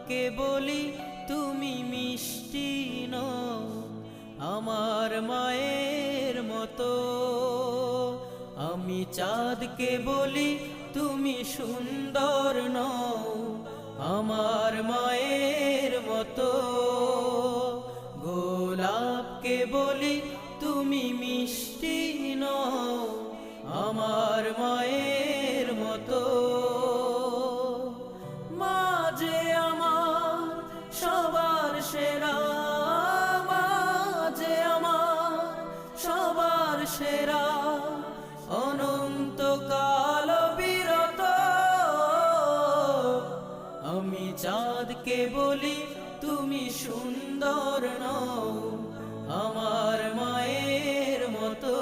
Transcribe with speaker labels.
Speaker 1: গোলাপকে বলি তুমি মিষ্টি নও আমার মায়ের মতো। আমি চাঁদকে বলি তুমি সুন্দর নও আমার মায়ের মতো। গোলাপকে বলি তুমি মিষ্টি নও আমার মায়ের মতো। মা যে আমার সবার সেরা, মা যে আমার সবার সেরা, অনন্তকাল বিরত। আমি চাঁদকে বলি তুমি সুন্দর নও আমার মায়ের মতো।